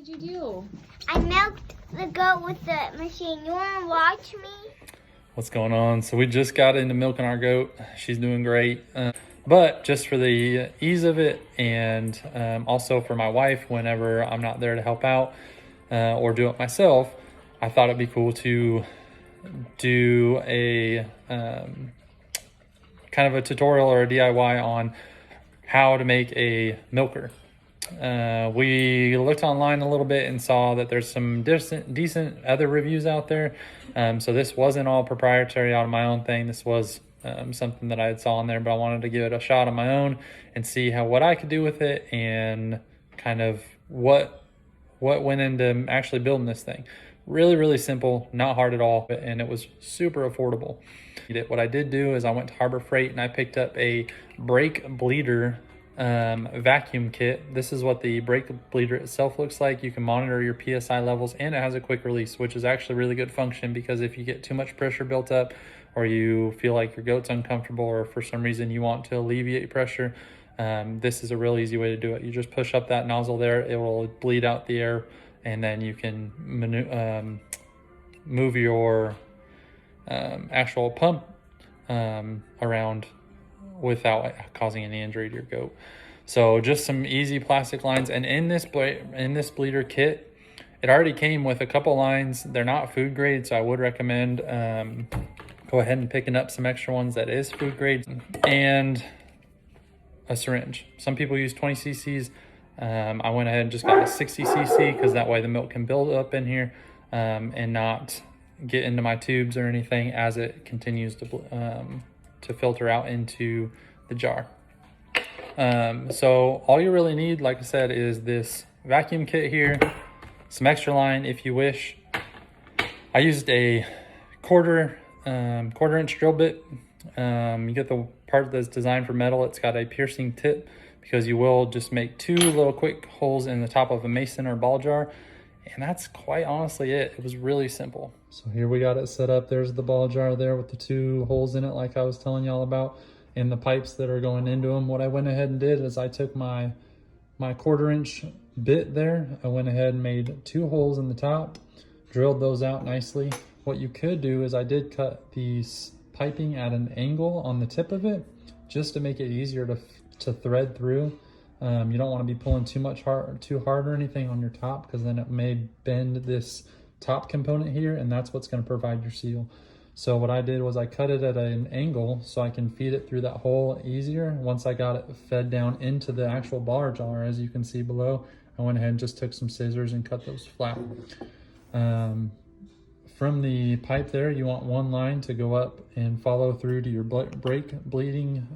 did you do? I milked the goat with the machine. You want to watch me? What's going on? So we just got into milking our goat. She's doing great. But just for the ease of it, and also for my wife, whenever I'm not there to help out or do it myself, I thought it'd be cool to do a kind of a tutorial or a DIY on how to make a milker. We looked online a little bit and saw that there's some decent other reviews out there. So this wasn't all proprietary out of my own thing. This was something that I had saw on there, but I wanted to give it a shot on my own and see what I could do with it, and kind of what went into actually building this thing. Really simple, not hard at all, and it was super affordable. What I did do is I went to Harbor Freight and I picked up a brake bleeder vacuum kit. This is what the brake bleeder itself looks like. You can monitor your PSI levels, and it has a quick release, which is actually really good function, because if you get too much pressure built up, or you feel like your goat's uncomfortable, or for some reason you want to alleviate pressure, this is a real easy way to do it. You just push up that nozzle there, it will bleed out the air, and then you can move your actual pump around without causing any injury to your goat. So just some easy plastic lines. And in this bleeder kit, it already came with a couple lines. They're not food grade, so I would recommend go ahead and picking up some extra ones that is food grade, and a syringe. Some people use 20 cc's. I went ahead and just got a 60 cc because that way the milk can build up in here and not get into my tubes or anything as it continues to filter out into the jar. So all you really need, like I said, is this vacuum kit here, some extra line if you wish. I used a quarter inch drill bit. You get the part that's designed for metal. It's got a piercing tip, because you will just make two little quick holes in the top of a mason or ball jar. And that's quite honestly it. It was really simple. So here we got it set up. There's the ball jar there with the two holes in it, like I was telling y'all about, and the pipes that are going into them. What I went ahead and did is I took my quarter inch bit there. I went ahead and made two holes in the top, drilled those out nicely. What you could do is I did cut these piping at an angle on the tip of it, just to make it easier to thread through. You don't want to be pulling too hard or anything on your top, because then it may bend this top component here, and that's what's going to provide your seal. So what I did was I cut it at an angle so I can feed it through that hole easier. Once I got it fed down into the actual bar jar, as you can see below, I went ahead and just took some scissors and cut those flat. From the pipe there, you want one line to go up and follow through to your brake bleeding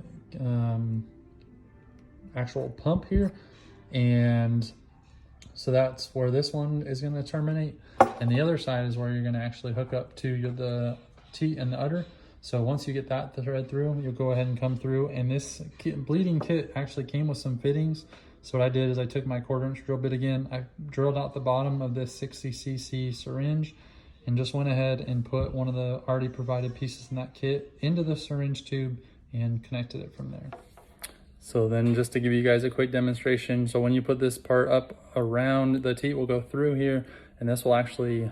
actual pump here, and so that's where this one is going to terminate, and the other side is where you're going to actually hook up to the teat and the udder. So once you get that thread through, you'll go ahead and come through, and this bleeding kit actually came with some fittings. So what I did is I took my quarter inch drill bit again, I drilled out the bottom of this 60 cc syringe, and just went ahead and put one of the already provided pieces in that kit into the syringe tube and connected it from there. So then, just to give you guys a quick demonstration, so when you put this part up around the teat, will go through here, and this will actually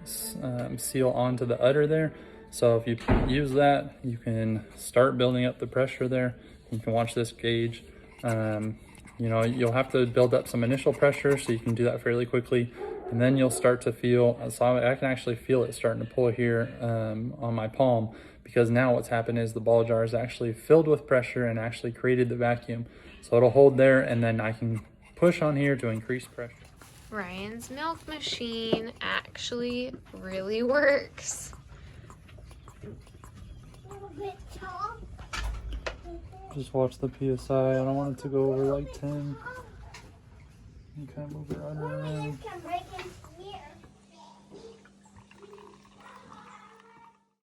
seal onto the udder there. So if you use that, you can start building up the pressure there. You can watch this gauge. You know, you'll have to build up some initial pressure, so you can do that fairly quickly, and then you'll start to feel, so I can actually feel it starting to pull here on my palm, because now what's happened is the ball jar is actually filled with pressure and actually created the vacuum. So it'll hold there, and then I can push on here to increase pressure. Ryan's milk machine actually really works. Just watch the PSI. I don't want it to go over like 10. You kind of move your udder around.